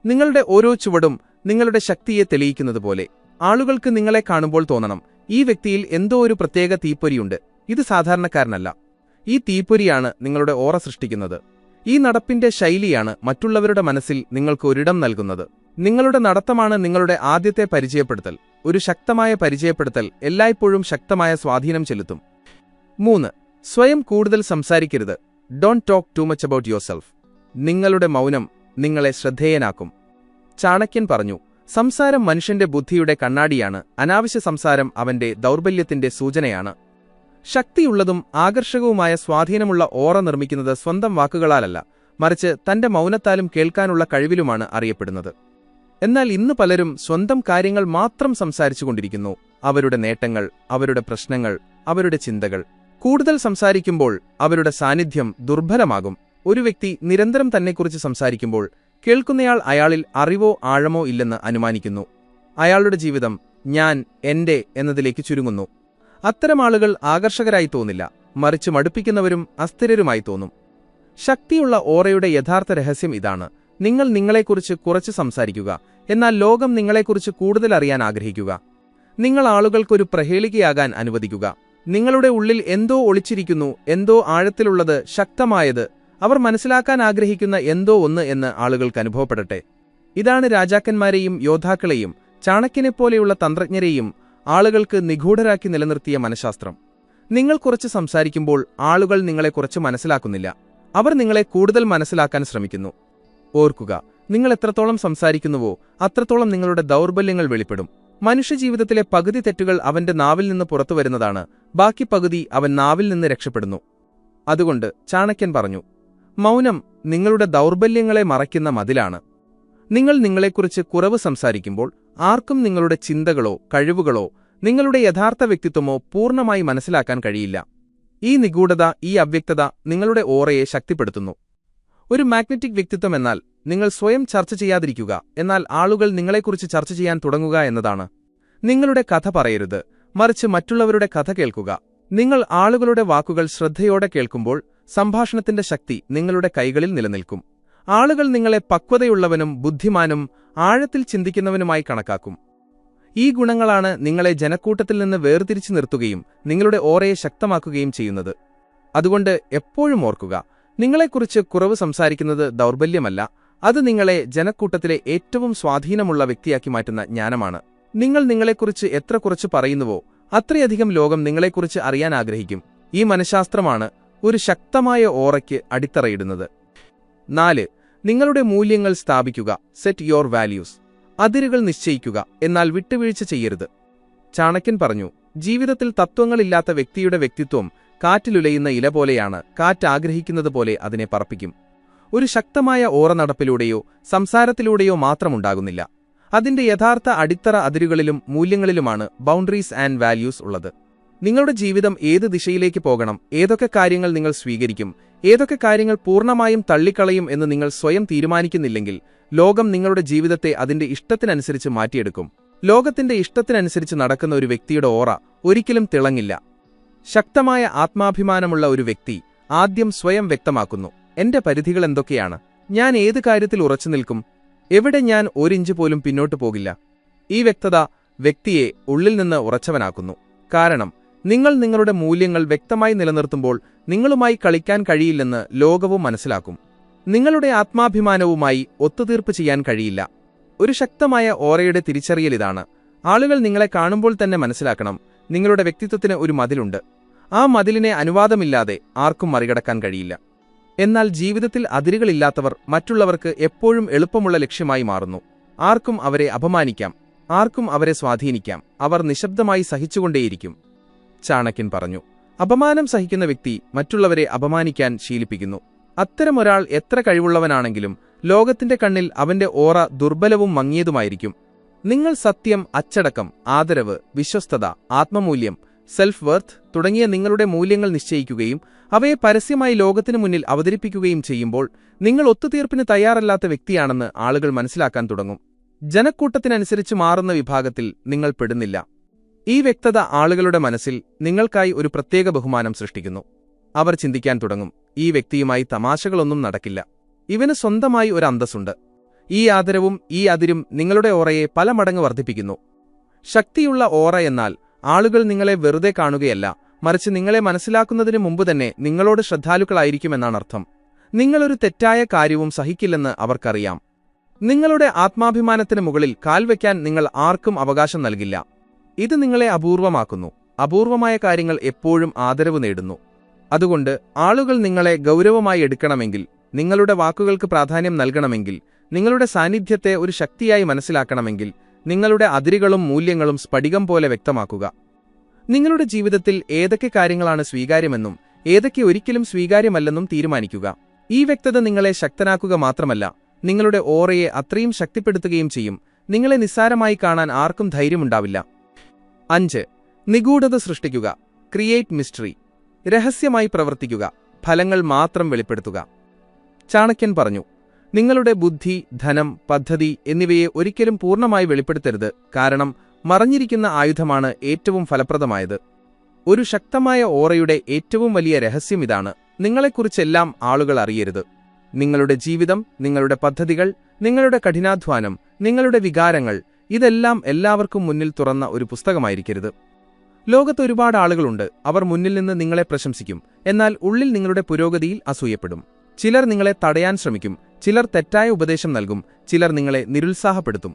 നിങ്ങളുടെ ഓരോ ചുവടും നിങ്ങളുടെ ശക്തിയെ തെളിയിക്കുന്നതുപോലെ ആളുകൾക്ക് നിങ്ങളെ കാണുമ്പോൾ തോന്നണം, ഈ വ്യക്തിയിൽ എന്തോ ഒരു പ്രത്യേക തീപ്പൊരിയുണ്ട്, ഇത് സാധാരണക്കാരനല്ല. ഈ തീപ്പൊരിയാണ് നിങ്ങളുടെ ഓറ സൃഷ്ടിക്കുന്നത്. ഈ നടപ്പിന്റെ ശൈലിയാണ് മറ്റുള്ളവരുടെ മനസ്സിൽ നിങ്ങൾക്ക് ഒരിടം നൽകുന്നത്. നിങ്ങളുടെ നടത്തമാണ് നിങ്ങളുടെ ആദ്യത്തെ പരിചയപ്പെടുത്തൽ. ഒരു ശക്തമായ പരിചയപ്പെടുത്തൽ എല്ലായ്പ്പോഴും ശക്തമായ സ്വാധീനം ചെലുത്തും. 3. സ്വയം കൂടുതൽ സംസാരിക്കരുത്. Don't talk too much about your self. നിങ്ങളുടെ മൗനം നിങ്ങളെ ശ്രദ്ധേയനാക്കും. ചാണക്യൻ പറഞ്ഞു, സംസാരം മനുഷ്യന്റെ ബുദ്ധിയുടെ കണ്ണാടിയാണ്, അനാവശ്യ സംസാരം അവന്റെ ദൗർബല്യത്തിന്റെ സൂചനയാണ്. ശക്തിയുള്ളതും ആകർഷകവുമായ സ്വാധീനമുള്ള ഓറ നിർമ്മിക്കുന്നത് സ്വന്തം വാക്കുകളാലല്ല, മറിച്ച് തന്റെ മൗനത്താലും കേൾക്കാനുള്ള കഴിവിലുമാണ് അറിയപ്പെടുന്നത്. എന്നാൽ ഇന്ന് പലരും സ്വന്തം കാര്യങ്ങൾ മാത്രം സംസാരിച്ചുകൊണ്ടിരിക്കുന്നു. അവരുടെ നേട്ടങ്ങൾ, അവരുടെ പ്രശ്നങ്ങൾ, അവരുടെ ചിന്തകൾ. കൂടുതൽ സംസാരിക്കുമ്പോൾ അവരുടെ സാന്നിധ്യം ദുർബലമാകും. ഒരു വ്യക്തി നിരന്തരം തന്നെക്കുറിച്ച് സംസാരിക്കുമ്പോൾ കേൾക്കുന്നയാൾ അയാളിൽ അറിവോ ആഴമോ ഇല്ലെന്ന് അനുമാനിക്കുന്നു. അയാളുടെ ജീവിതം ഞാൻ, എന്റെ എന്നതിലേക്ക് ചുരുങ്ങുന്നു. അത്തരം ആളുകൾ ആകർഷകരായി തോന്നില്ല, മറിച്ച് മടുപ്പിക്കുന്നവരും അസ്ഥിരരുമായി തോന്നും. ശക്തിയുള്ള ഓറയുടെ യഥാർത്ഥ രഹസ്യം ഇതാണ്: നിങ്ങൾ നിങ്ങളെക്കുറിച്ച് കുറച്ച് സംസാരിക്കുക, എന്നാൽ ലോകം നിങ്ങളെക്കുറിച്ച് കൂടുതൽ അറിയാൻ ആഗ്രഹിക്കുക. നിങ്ങൾ ആളുകൾക്കൊരു പ്രഹേളികയാകാൻ അനുവദിക്കുക. നിങ്ങളുടെ ഉള്ളിൽ എന്തോ ഒളിച്ചിരിക്കുന്നു, എന്തോ ആഴത്തിലുള്ളത്, ശക്തമായത്, അവർ മനസ്സിലാക്കാൻ ആഗ്രഹിക്കുന്ന എന്തോ ഒന്ന് എന്ന് ആളുകൾക്ക് അനുഭവപ്പെടട്ടെ. ഇതാണ് രാജാക്കന്മാരെയും യോദ്ധാക്കളെയും ചാണക്യനെപ്പോലെയുള്ള തന്ത്രജ്ഞരെയും ആളുകൾക്ക് നിഗൂഢരാക്കി നിലനിർത്തിയ മനഃശാസ്ത്രം. നിങ്ങൾ കുറച്ച് സംസാരിക്കുമ്പോൾ ആളുകൾ നിങ്ങളെ കുറച്ച് മനസ്സിലാക്കുന്നില്ല, അവർ നിങ്ങളെ കൂടുതൽ മനസ്സിലാക്കാൻ ശ്രമിക്കുന്നു. ഓർക്കുക, നിങ്ങൾ എത്രത്തോളം സംസാരിക്കുന്നുവോ അത്രത്തോളം നിങ്ങളുടെ ദൗർബല്യങ്ങൾ വെളിപ്പെടും. മനുഷ്യജീവിതത്തിലെ പകുതി തെറ്റുകൾ അവന്റെ നാവിൽ നിന്ന് പുറത്തുവരുന്നതാണ്, ബാക്കി പകുതി അവൻ നാവിൽ നിന്ന് രക്ഷപ്പെടുന്നു. അതുകൊണ്ട് ചാണക്യൻ പറഞ്ഞു, മൗനം നിങ്ങളുടെ ദൗർബല്യങ്ങളെ മറയ്ക്കുന്ന മതിലാണ്. നിങ്ങൾ നിങ്ങളെക്കുറിച്ച് കുറവ് സംസാരിക്കുമ്പോൾ ആർക്കും നിങ്ങളുടെ ചിന്തകളോ കഴിവുകളോ നിങ്ങളുടെ യഥാർത്ഥ വ്യക്തിത്വമോ പൂർണ്ണമായി മനസ്സിലാക്കാൻ കഴിയില്ല. ഈ നിഗൂഢത, ഈ അവ്യക്തത നിങ്ങളുടെ ഓറയെ ശക്തിപ്പെടുത്തുന്നു. ഒരു മാഗ്നറ്റിക് വ്യക്തിത്വം എന്നാൽ നിങ്ങൾ സ്വയം ചർച്ച ചെയ്യാതിരിക്കുക, എന്നാൽ ആളുകൾ നിങ്ങളെക്കുറിച്ച് ചർച്ച ചെയ്യാൻ തുടങ്ങുക എന്നതാണ്. നിങ്ങളുടെ കഥ പറയരുത്, മറിച്ച് മറ്റുള്ളവരുടെ കഥ കേൾക്കുക. നിങ്ങൾ ആളുകളുടെ വാക്കുകൾ ശ്രദ്ധയോടെ കേൾക്കുമ്പോൾ സംഭാഷണത്തിന്റെ ശക്തി നിങ്ങളുടെ കൈകളിൽ നിലനിൽക്കും. ആളുകൾ നിങ്ങളെ പക്വതയുള്ളവനും ബുദ്ധിമാനും ആഴത്തിൽ ചിന്തിക്കുന്നവനുമായി കണക്കാക്കും. ഈ ഗുണങ്ങളാണ് നിങ്ങളെ ജനക്കൂട്ടത്തിൽ നിന്ന് വേർതിരിച്ചു നിർത്തുകയും നിങ്ങളുടെ ഓറയെ ശക്തമാക്കുകയും ചെയ്യുന്നത്. അതുകൊണ്ട് എപ്പോഴും ഓർക്കുക, നിങ്ങളെക്കുറിച്ച് കുറവ് സംസാരിക്കുന്നത് ദൗർബല്യമല്ല, അത് നിങ്ങളെ ജനക്കൂട്ടത്തിലെ ഏറ്റവും സ്വാധീനമുള്ള വ്യക്തിയാക്കി മാറ്റുന്ന ജ്ഞാനമാണ്. നിങ്ങൾ നിങ്ങളെക്കുറിച്ച് എത്ര കുറച്ച് പറയുന്നുവോ അത്രയധികം ലോകം നിങ്ങളെക്കുറിച്ച് അറിയാൻ ആഗ്രഹിക്കും. ഈ മനഃശാസ്ത്രമാണ് ഒരു ശക്തമായ ഓറയ്ക്ക് അടിത്തറയിടുന്നത്. 4. നിങ്ങളുടെ മൂല്യങ്ങൾ സ്ഥാപിക്കുക. Set your values. അതിരുകൾ നിശ്ചയിക്കുക, എന്നാൽ വിട്ടുവീഴ്ച ചെയ്യരുത്. ചാണക്യൻ പറഞ്ഞു, ജീവിതത്തിൽ തത്വങ്ങളില്ലാത്ത വ്യക്തിയുടെ വ്യക്തിത്വം കാറ്റിലുലയുന്ന ഇല പോലെയാണ്. കാറ്റ് ആഗ്രഹിക്കുന്നതുപോലെ അതിനെ പറപ്പിക്കും. ഒരു ശക്തമായ ഓറ നടപ്പിലൂടെയോ സംസാരത്തിലൂടെയോ മാത്രമുണ്ടാകുന്നില്ല. അതിന്റെ യഥാർത്ഥ അടിത്തറ അതിരുകളിലും മൂല്യങ്ങളിലുമാണ്. ബൗണ്ടറീസ് ആൻഡ് വാല്യൂസ് ഉള്ളത്. നിങ്ങളുടെ ജീവിതം ഏത് ദിശയിലേക്ക് പോകണം, ഏതൊക്കെ കാര്യങ്ങൾ നിങ്ങൾ സ്വീകരിക്കും, ഏതൊക്കെ കാര്യങ്ങൾ പൂർണ്ണമായും തള്ളിക്കളയും എന്ന് നിങ്ങൾ സ്വയം തീരുമാനിക്കുന്നില്ലെങ്കിൽ ലോകം നിങ്ങളുടെ ജീവിതത്തെ അതിന്റെ ഇഷ്ടത്തിനനുസരിച്ച് മാറ്റിയെടുക്കും. ലോകത്തിന്റെ ഇഷ്ടത്തിനനുസരിച്ച് നടക്കുന്ന ഒരു വ്യക്തിയുടെ ഓറ ഒരിക്കലും തിളങ്ങില്ല. ശക്തമായ ആത്മാഭിമാനമുള്ള ഒരു വ്യക്തി ആദ്യം സ്വയം വ്യക്തമാക്കുന്നു. എന്റെ പരിധികൾ എന്തൊക്കെയാണ്? ഞാൻ ഏത് കാര്യത്തിൽ ഉറച്ചു നിൽക്കും? എവിടെ ഞാൻ ഒരിഞ്ച് പോലും പിന്നോട്ടു പോകില്ല? ഈ വ്യക്തത വ്യക്തിയെ ഉള്ളിൽ നിന്ന് ഉറച്ചവനാക്കുന്നു. കാരണം നിങ്ങൾ നിങ്ങളുടെ മൂല്യങ്ങൾ വ്യക്തമായി നിലനിർത്തുമ്പോൾ നിങ്ങളുമായി കളിക്കാൻ കഴിയില്ലെന്ന് ലോകവും മനസ്സിലാക്കും. നിങ്ങളുടെ ആത്മാഭിമാനവുമായി ഒത്തുതീർപ്പ് ചെയ്യാൻ കഴിയില്ല. ഒരു ശക്തമായ ഓറയുടെ തിരിച്ചറിയലിതാണ്. ആളുകൾ നിങ്ങളെ കാണുമ്പോൾ തന്നെ മനസ്സിലാക്കണം, നിങ്ങളുടെ വ്യക്തിത്വത്തിന് ഒരു മതിലുണ്ട്. ആ മതിലിനെ അനുവാദമില്ലാതെ ആർക്കും മറികടക്കാൻ കഴിയില്ല. എന്നാൽ ജീവിതത്തിൽ അതിരുകളില്ലാത്തവർ മറ്റുള്ളവർക്ക് എപ്പോഴും എളുപ്പമുള്ള ലക്ഷ്യമായി മാറുന്നു. ആർക്കും അവരെ അപമാനിക്കാം, ആർക്കും അവരെ സ്വാധീനിക്കാം. അവർ നിശബ്ദമായി സഹിച്ചുകൊണ്ടേയിരിക്കും. ചാണക്യൻ പറഞ്ഞു, അപമാനം സഹിക്കുന്ന വ്യക്തി മറ്റുള്ളവരെ അപമാനിക്കാൻ ശീലിപ്പിക്കുന്നു. അത്തരമൊരാൾ എത്ര കഴിവുള്ളവനാണെങ്കിലും ലോകത്തിന്റെ കണ്ണിൽ അവന്റെ ഓറ ദുർബലവും മങ്ങിയതുമായിരിക്കും. നിങ്ങൾ സത്യം, അച്ചടക്കം, ആദരവ്, വിശ്വസ്തത, ആത്മമൂല്യം, സെൽഫ് വർത്ത് തുടങ്ങിയ നിങ്ങളുടെ മൂല്യങ്ങൾ നിശ്ചയിക്കുകയും അവയെ പരസ്യമായി ലോകത്തിനു മുന്നിൽ അവതരിപ്പിക്കുകയും ചെയ്യുമ്പോൾ നിങ്ങൾ ഒത്തുതീർപ്പിന് തയ്യാറല്ലാത്ത വ്യക്തിയാണെന്ന് ആളുകൾ മനസ്സിലാക്കാൻ തുടങ്ങും. ജനക്കൂട്ടത്തിനനുസരിച്ച് മാറുന്ന വിഭാഗത്തിൽ നിങ്ങൾ പെടുന്നില്ല. ഈ വ്യക്തത ആളുകളുടെ മനസ്സിൽ നിങ്ങൾക്കായി ഒരു പ്രത്യേക ബഹുമാനം സൃഷ്ടിക്കുന്നു. അവർ ചിന്തിക്കാൻ തുടങ്ങും, ഈ വ്യക്തിയുമായി തമാശകളൊന്നും നടക്കില്ല, ഇവന് സ്വന്തമായി ഒരു അന്തസ്സുണ്ട്. ഈ ആദരവും ഈ അതിരും നിങ്ങളുടെ ഓറയെ പല മടങ്ങ് വർദ്ധിപ്പിക്കുന്നു. ശക്തിയുള്ള ഓറ എന്നാൽ ആളുകൾ നിങ്ങളെ വെറുതെ കാണുകയല്ല, മറിച്ച് നിങ്ങളെ മനസ്സിലാക്കുന്നതിന് മുമ്പ് തന്നെ നിങ്ങളോട് ശ്രദ്ധാലുക്കളായിരിക്കുമെന്നാണർത്ഥം. നിങ്ങളൊരു തെറ്റായ കാര്യവും സഹിക്കില്ലെന്ന് അവർക്കറിയാം. നിങ്ങളുടെ ആത്മാഭിമാനത്തിന് മുകളിൽ കാൽവയ്ക്കാൻ നിങ്ങൾ ആർക്കും അവകാശം നൽകില്ല. ഇത് നിങ്ങളെ അപൂർവമാക്കുന്നു. അപൂർവമായ കാര്യങ്ങൾ എപ്പോഴും ആദരവ് നേടുന്നു. അതുകൊണ്ട് ആളുകൾ നിങ്ങളെ ഗൗരവമായി എടുക്കണമെങ്കിൽ, നിങ്ങളുടെ വാക്കുകൾക്ക് പ്രാധാന്യം നൽകണമെങ്കിൽ, നിങ്ങളുടെ സാന്നിധ്യത്തെ ഒരു ശക്തിയായി മനസ്സിലാക്കണമെങ്കിൽ നിങ്ങളുടെ അതിരുകളും മൂല്യങ്ങളും സ്ഫടികം പോലെ വ്യക്തമാക്കുക. നിങ്ങളുടെ ജീവിതത്തിൽ ഏതൊക്കെ കാര്യങ്ങളാണ് സ്വീകാര്യമെന്നും ഏതൊക്കെ ഒരിക്കലും സ്വീകാര്യമല്ലെന്നും തീരുമാനിക്കുക. ഈ വ്യക്തത നിങ്ങളെ ശക്തനാക്കുക മാത്രമല്ല, നിങ്ങളുടെ ഓറയെ അത്രയും ശക്തിപ്പെടുത്തുകയും ചെയ്യും. നിങ്ങളെ നിസ്സാരമായി കാണാൻ ആർക്കും ധൈര്യമുണ്ടാവില്ല. 5. നിഗൂഢത സൃഷ്ടിക്കുക. Create mystery. രഹസ്യമായി പ്രവർത്തിക്കുക. ഫലങ്ങൾ മാത്രം വെളിപ്പെടുത്തുക. ചാണക്യൻ പറഞ്ഞു, നിങ്ങളുടെ ബുദ്ധി, ധനം, പദ്ധതി എന്നിവയെ ഒരിക്കലും പൂർണ്ണമായി വെളിപ്പെടുത്തരുത്. കാരണം മറഞ്ഞിരിക്കുന്ന ആയുധമാണ് ഏറ്റവും ഫലപ്രദമായത്. ഒരു ശക്തമായ ഓറയുടെ ഏറ്റവും വലിയ രഹസ്യം ഇതാണ്: നിങ്ങളെക്കുറിച്ചെല്ലാം ആളുകൾ അറിയരുത്. നിങ്ങളുടെ ജീവിതം, നിങ്ങളുടെ പദ്ധതികൾ, നിങ്ങളുടെ കഠിനാധ്വാനം, നിങ്ങളുടെ വികാരങ്ങൾ, ഇതെല്ലാം എല്ലാവർക്കും മുന്നിൽ തുറന്ന ഒരു പുസ്തകമായിരിക്കരുത്. ലോകത്ത് ഒരുപാട് ആളുകളുണ്ട്. അവർ മുന്നിൽ നിന്ന് നിങ്ങളെ പ്രശംസിക്കും, എന്നാൽ ഉള്ളിൽ നിങ്ങളുടെ പുരോഗതിയിൽ അസൂയപ്പെടും. ചിലർ നിങ്ങളെ തടയാൻ ശ്രമിക്കും, ചിലർ തെറ്റായ ഉപദേശം നൽകും, ചിലർ നിങ്ങളെ നിരുത്സാഹപ്പെടുത്തും.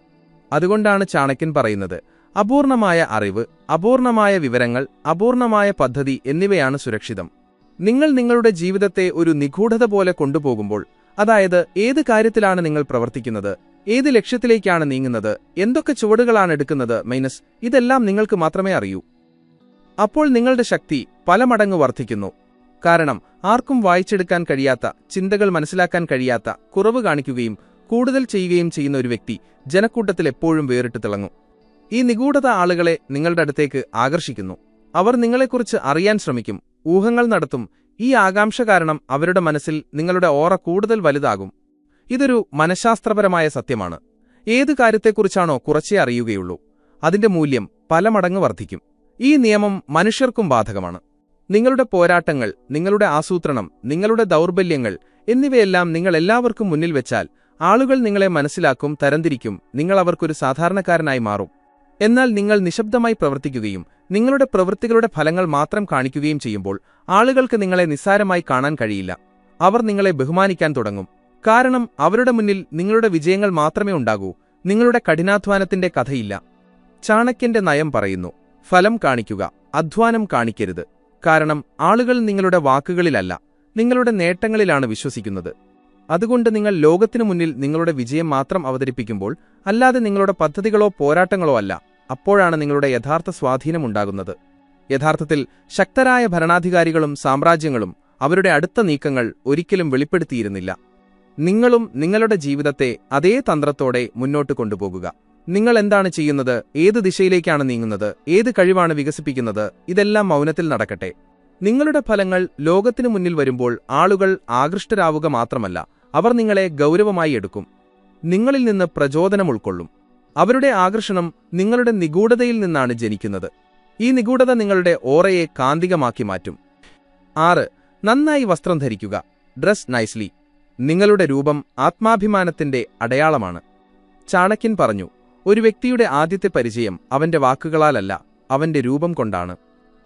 അതുകൊണ്ടാണ് ചാണക്യൻ പറയുന്നത്, അപൂർണമായ അറിവ്, അപൂർണമായ വിവരങ്ങൾ, അപൂർണമായ പദ്ധതി എന്നിവയാണ് സുരക്ഷിതം. നിങ്ങൾ നിങ്ങളുടെ ജീവിതത്തെ ഒരു നിഗൂഢത പോലെ കൊണ്ടുപോകുമ്പോൾ, അതായത് ഏത് കാര്യത്തിലാണ് നിങ്ങൾ പ്രവർത്തിക്കുന്നത്, ഏത് ലക്ഷ്യത്തിലേക്കാണ് നീങ്ങുന്നത്, എന്തൊക്കെ ചുവടുകളാണ് എടുക്കുന്നത്, ഇതെല്ലാം നിങ്ങൾക്ക് മാത്രമേ അറിയൂ. അപ്പോൾ നിങ്ങളുടെ ശക്തി പല മടങ്ങ് വർദ്ധിക്കുന്നു. കാരണം ആർക്കും വായിച്ചെടുക്കാൻ കഴിയാത്ത, ചിന്തകൾ മനസ്സിലാക്കാൻ കഴിയാത്ത, കുറവ് കാണിക്കുകയും കൂടുതൽ ചെയ്യുകയും ചെയ്യുന്ന ഒരു വ്യക്തി ജനക്കൂട്ടത്തിൽ എപ്പോഴും വേറിട്ട് തിളങ്ങും. ഈ നിഗൂഢത ആളുകളെ നിങ്ങളുടെ അടുത്തേക്ക് ആകർഷിക്കുന്നു. അവർ നിങ്ങളെക്കുറിച്ച് അറിയാൻ ശ്രമിക്കും, ഊഹങ്ങൾ നടത്തും. ഈ ആകാംക്ഷ കാരണം അവരുടെ മനസ്സിൽ നിങ്ങളുടെ ഓറ കൂടുതൽ വലുതാകും. ഇതൊരു മനഃശാസ്ത്രപരമായ സത്യമാണ്. ഏത് കാര്യത്തെക്കുറിച്ചാണോ കുറച്ചേ അറിയുകയുള്ളൂ, അതിന്റെ മൂല്യം പല മടങ്ങ് വർദ്ധിക്കും. ഈ നിയമം മനുഷ്യർക്കും ബാധകമാണ്. നിങ്ങളുടെ പോരാട്ടങ്ങൾ, നിങ്ങളുടെ ആസൂത്രണം, നിങ്ങളുടെ ദൗർബല്യങ്ങൾ എന്നിവയെല്ലാം നിങ്ങൾ എല്ലാവർക്കും മുന്നിൽ വെച്ചാൽ ആളുകൾ നിങ്ങളെ മനസ്സിലാക്കും, തരംതിരിക്കും. നിങ്ങൾ അവർക്കൊരു സാധാരണക്കാരനായി മാറും. എന്നാൽ നിങ്ങൾ നിശബ്ദമായി പ്രവർത്തിക്കുകയും നിങ്ങളുടെ പ്രവൃത്തികളുടെ ഫലങ്ങൾ മാത്രം കാണിക്കുകയും ചെയ്യുമ്പോൾ ആളുകൾക്ക് നിങ്ങളെ നിസ്സാരമായി കാണാൻ കഴിയില്ല. അവർ നിങ്ങളെ ബഹുമാനിക്കാൻ തുടങ്ങും. കാരണം അവരുടെ മുന്നിൽ നിങ്ങളുടെ വിജയങ്ങൾ മാത്രമേ ഉണ്ടാകൂ, നിങ്ങളുടെ കഠിനാധ്വാനത്തിന്റെ കഥയില്ല. ചാണക്യന്റെ നയം പറയുന്നു, ഫലം കാണിക്കുക, അധ്വാനം കാണിക്കരുത്. കാരണം ആളുകൾ നിങ്ങളുടെ വാക്കുകളിലല്ല, നിങ്ങളുടെ നേട്ടങ്ങളിലാണ് വിശ്വസിക്കുന്നത്. അതുകൊണ്ട് നിങ്ങൾ ലോകത്തിനു മുന്നിൽ നിങ്ങളുടെ വിജയം മാത്രം അവതരിപ്പിക്കുമ്പോൾ, അല്ലാതെ നിങ്ങളുടെ പദ്ധതികളോ പോരാട്ടങ്ങളോ അല്ല, അപ്പോഴാണ് നിങ്ങളുടെ യഥാർത്ഥ സ്വാധീനമുണ്ടാകുന്നത്. യഥാർത്ഥത്തിൽ ശക്തരായ ഭരണാധികാരികളും സാമ്രാജ്യങ്ങളും അവരുടെ അടുത്ത നീക്കങ്ങൾ ഒരിക്കലും വെളിപ്പെടുത്തിയിരുന്നില്ല. നിങ്ങളും നിങ്ങളുടെ ജീവിതത്തെ അതേ തന്ത്രത്തോടെ മുന്നോട്ട് കൊണ്ടുപോകുക. നിങ്ങൾ എന്താണ് ചെയ്യുന്നത്, ഏത് ദിശയിലേക്കാണ് നീങ്ങുന്നത്, ഏത് കഴിവാണ് വികസിപ്പിക്കുന്നത്, ഇതെല്ലാം മൗനത്തിൽ നടക്കട്ടെ. നിങ്ങളുടെ ഫലങ്ങൾ ലോകത്തിനു മുന്നിൽ വരുമ്പോൾ ആളുകൾ ആകൃഷ്ടരാവുക മാത്രമല്ല, അവർ നിങ്ങളെ ഗൗരവമായി എടുക്കും. നിങ്ങളിൽ നിന്ന് പ്രചോദനം ഉൾക്കൊള്ളും. അവരുടെ ആകർഷണം നിങ്ങളുടെ നിഗൂഢതയിൽ നിന്നാണ് ജനിക്കുന്നത്. ഈ നിഗൂഢത നിങ്ങളുടെ ഓറയെ കാന്തികമാക്കി മാറ്റും. 6. നന്നായി വസ്ത്രം ധരിക്കുക. Dress nicely. നിങ്ങളുടെ രൂപം ആത്മാഭിമാനത്തിന്റെ അടയാളമാണ്. ചാണക്യൻ പറഞ്ഞു, ഒരു വ്യക്തിയുടെ ആദ്യത്തെ പരിചയം അവന്റെ വാക്കുകളാലല്ല, അവന്റെ രൂപം കൊണ്ടാണ്.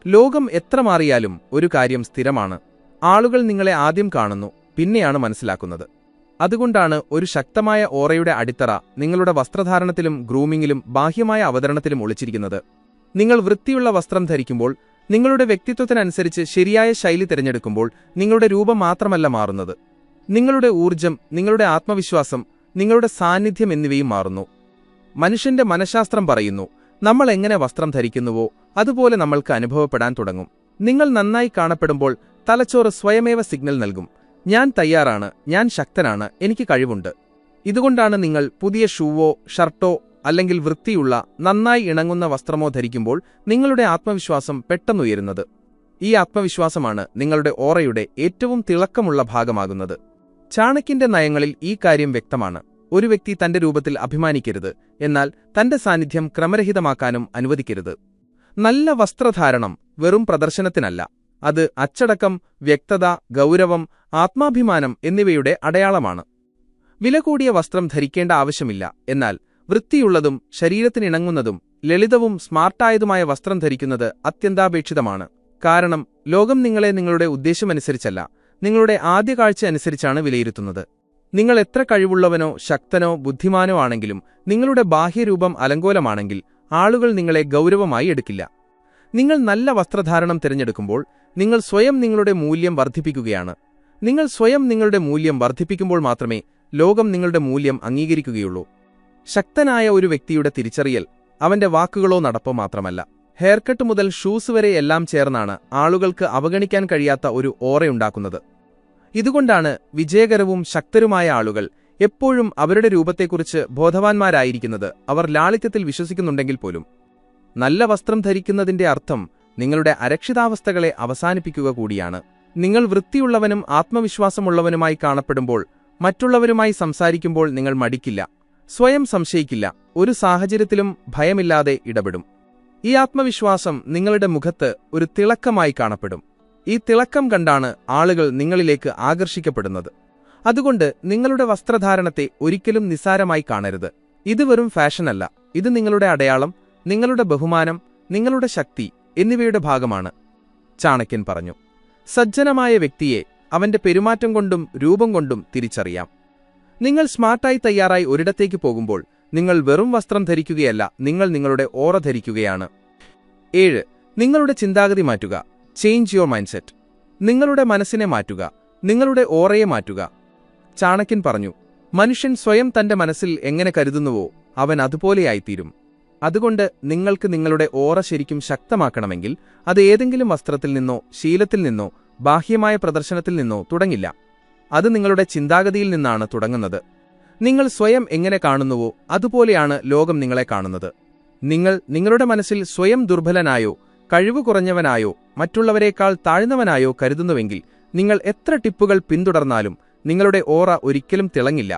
ലോകം എത്ര മാറിയാലും ഒരു കാര്യം സ്ഥിരമാണ്. ആളുകൾ നിങ്ങളെ ആദ്യം കാണുന്നു, പിന്നെയാണ് മനസ്സിലാക്കുന്നത്. അതുകൊണ്ടാണ് ഒരു ശക്തമായ ഓറയുടെ അടിത്തറ നിങ്ങളുടെ വസ്ത്രധാരണത്തിലും ഗ്രൂമിങ്ങിലും ബാഹ്യമായ അവതരണത്തിലും ഒളിച്ചിരിക്കുന്നത്. നിങ്ങൾ വൃത്തിയുള്ള വസ്ത്രം ധരിക്കുമ്പോൾ, നിങ്ങളുടെ വ്യക്തിത്വത്തിനനുസരിച്ച് ശരിയായ ശൈലി തിരഞ്ഞെടുക്കുമ്പോൾ നിങ്ങളുടെ രൂപം മാത്രമല്ല മാറുന്നത്, നിങ്ങളുടെ ഊർജ്ജം, നിങ്ങളുടെ ആത്മവിശ്വാസം, നിങ്ങളുടെ സാന്നിധ്യം എന്നിവയും മാറുന്നു. മനുഷ്യന്റെ മനഃശാസ്ത്രം പറയുന്നു, നമ്മൾ എങ്ങനെ വസ്ത്രം ധരിക്കുന്നുവോ അതുപോലെ നമ്മൾക്ക് അനുഭവപ്പെടാൻ തുടങ്ങും. നിങ്ങൾ നന്നായി കാണപ്പെടുമ്പോൾ തലച്ചോറ് സ്വയമേവ സിഗ്നൽ നൽകും, ഞാൻ തയ്യാറാണ്, ഞാൻ ശക്തനാണ്, എനിക്ക് കഴിവുണ്ട്. ഇതുകൊണ്ടാണ് നിങ്ങൾ പുതിയ ഷൂവോ ഷർട്ടോ അല്ലെങ്കിൽ വൃത്തിയുള്ള നന്നായി ഇണങ്ങുന്ന വസ്ത്രമോ ധരിക്കുമ്പോൾ നിങ്ങളുടെ ആത്മവിശ്വാസം പെട്ടെന്നുയരുന്നത്. ഈ ആത്മവിശ്വാസമാണ് നിങ്ങളുടെ ഓറയുടെ ഏറ്റവും തിളക്കമുള്ള ഭാഗമാകുന്നത്. ചാണക്യന്റെ നയങ്ങളിൽ ഈ കാര്യം വ്യക്തമാണ്. ഒരു വ്യക്തി തന്റെ രൂപത്തിൽ അഭിമാനിക്കരുത്, എന്നാൽ തന്റെ സാന്നിധ്യം ക്രമരഹിതമാക്കാനും അനുവദിക്കരുത്. നല്ല വസ്ത്രധാരണം വെറും പ്രദർശനത്തിനല്ല, അത് അച്ചടക്കം, വ്യക്തത, ഗൗരവം, ആത്മാഭിമാനം എന്നിവയുടെ അടയാളമാണ്. വില കൂടിയ വസ്ത്രം ധരിക്കേണ്ട ആവശ്യമില്ല, എന്നാൽ വൃത്തിയുള്ളതും ശരീരത്തിനിണങ്ങുന്നതും ലളിതവും സ്മാർട്ടായതുമായ വസ്ത്രം ധരിക്കുന്നത് അത്യന്താപേക്ഷിതമാണ്. കാരണം ലോകം നിങ്ങളെ നിങ്ങളുടെ ഉദ്ദേശമനുസരിച്ചല്ല, നിങ്ങളുടെ ആദ്യ കാഴ്ച അനുസരിച്ചാണ് വിലയിരുത്തുന്നത്. നിങ്ങൾ എത്ര കഴിവുള്ളവനോ ശക്തനോ ബുദ്ധിമാനോ ആണെങ്കിലും നിങ്ങളുടെ ബാഹ്യരൂപം അലങ്കോലമാണെങ്കിൽ ആളുകൾ നിങ്ങളെ ഗൗരവമായി എടുക്കില്ല. നിങ്ങൾ നല്ല വസ്ത്രധാരണം തിരഞ്ഞെടുക്കുമ്പോൾ നിങ്ങൾ സ്വയം നിങ്ങളുടെ മൂല്യം വർദ്ധിപ്പിക്കുകയാണ്. നിങ്ങൾ സ്വയം നിങ്ങളുടെ മൂല്യം വർദ്ധിപ്പിക്കുമ്പോൾ മാത്രമേ ലോകം നിങ്ങളുടെ മൂല്യം അംഗീകരിക്കുകയുള്ളൂ. ശക്തനായ ഒരു വ്യക്തിയുടെ തിരിച്ചറിയൽ അവന്റെ വാക്കുകളോ നടപ്പോ മാത്രമല്ല, ഹെയർകട്ട് മുതൽ ഷൂസ് വരെ എല്ലാം ചേർന്നാണ് ആളുകൾക്ക് അവഗണിക്കാൻ കഴിയാത്ത ഒരു ഓറയുണ്ടാക്കുന്നത്. ഇതുകൊണ്ടാണ് വിജയകരവും ശക്തരുമായ ആളുകൾ എപ്പോഴും അവരുടെ രൂപത്തെക്കുറിച്ച് ബോധവാന്മാരായിരിക്കുന്നത്. അവർ ലാളിത്യത്തിൽ വിശ്വസിക്കുന്നുണ്ടെങ്കിൽ പോലും. നല്ല വസ്ത്രം ധരിക്കുന്നതിന്റെ അർത്ഥം നിങ്ങളുടെ അരക്ഷിതാവസ്ഥകളെ അവസാനിപ്പിക്കുക കൂടിയാണ്. നിങ്ങൾ വൃത്തിയുള്ളവനും ആത്മവിശ്വാസമുള്ളവനുമായി കാണപ്പെടുമ്പോൾ, മറ്റുള്ളവരുമായി സംസാരിക്കുമ്പോൾ നിങ്ങൾ മടിക്കില്ല, സ്വയം സംശയിക്കില്ല, ഒരു സാഹചര്യത്തിലും ഭയമില്ലാതെ ഇടപെടും. ഈ ആത്മവിശ്വാസം നിങ്ങളുടെ മുഖത്ത് ഒരു തിളക്കമായി കാണപ്പെടും. ഈ തിളക്കം കണ്ടാണ് ആളുകൾ നിങ്ങളിലേക്ക് ആകർഷിക്കപ്പെടുന്നത്. അതുകൊണ്ട് നിങ്ങളുടെ വസ്ത്രധാരണത്തെ ഒരിക്കലും നിസ്സാരമായി കാണരുത്. ഇത് വെറും ഫാഷനല്ല, ഇത് നിങ്ങളുടെ അടയാളം, നിങ്ങളുടെ ബഹുമാനം, നിങ്ങളുടെ ശക്തി എന്നിവയുടെ ഭാഗമാണ്. ചാണക്യൻ പറഞ്ഞു, സജ്ജനമായ വ്യക്തിയെ അവന്റെ പെരുമാറ്റം കൊണ്ടും രൂപം കൊണ്ടും തിരിച്ചറിയാം. നിങ്ങൾ സ്മാർട്ടായി തയ്യാറായി ഒരിടത്തേക്ക് പോകുമ്പോൾ നിങ്ങൾ വെറും വസ്ത്രം ധരിക്കുകയല്ല, നിങ്ങൾ നിങ്ങളുടെ ഓറ ധരിക്കുകയാണ്. 7. നിങ്ങളുടെ ചിന്താഗതി മാറ്റുക. Change your mindset. നിങ്ങളുടെ മനസ്സിനെ മാറ്റുക, നിങ്ങളുടെ ഓറയെ മാറ്റുക. ചാണക്യൻ പറഞ്ഞു, മനുഷ്യൻ സ്വയം തന്റെ മനസ്സിൽ എങ്ങനെ കരുതുന്നുവോ അവൻ അതുപോലെയായിത്തീരും. അതുകൊണ്ട് നിങ്ങൾക്ക് നിങ്ങളുടെ ഓറ ശരിക്കും ശക്തമാക്കണമെങ്കിൽ അത് ഏതെങ്കിലും വസ്ത്രത്തിൽ നിന്നോ ശീലത്തിൽ നിന്നോ ബാഹ്യമായ പ്രദർശനത്തിൽ നിന്നോ തുടങ്ങില്ല. അത് നിങ്ങളുടെ ചിന്താഗതിയിൽ നിന്നാണ് തുടങ്ങുന്നത്. നിങ്ങൾ സ്വയം എങ്ങനെ കാണുന്നുവോ അതുപോലെയാണ് ലോകം നിങ്ങളെ കാണുന്നത്. നിങ്ങളുടെ മനസ്സിൽ സ്വയം ദുർബലനായോ കഴിവു കുറഞ്ഞവനായോ മറ്റുള്ളവരെക്കാൾ താഴ്ന്നവനായോ കരുതുന്നുവെങ്കിൽ നിങ്ങൾ എത്ര ടിപ്പുകൾ പിന്തുടർന്നാലും നിങ്ങളുടെ ഓറ ഒരിക്കലും തിളങ്ങില്ല.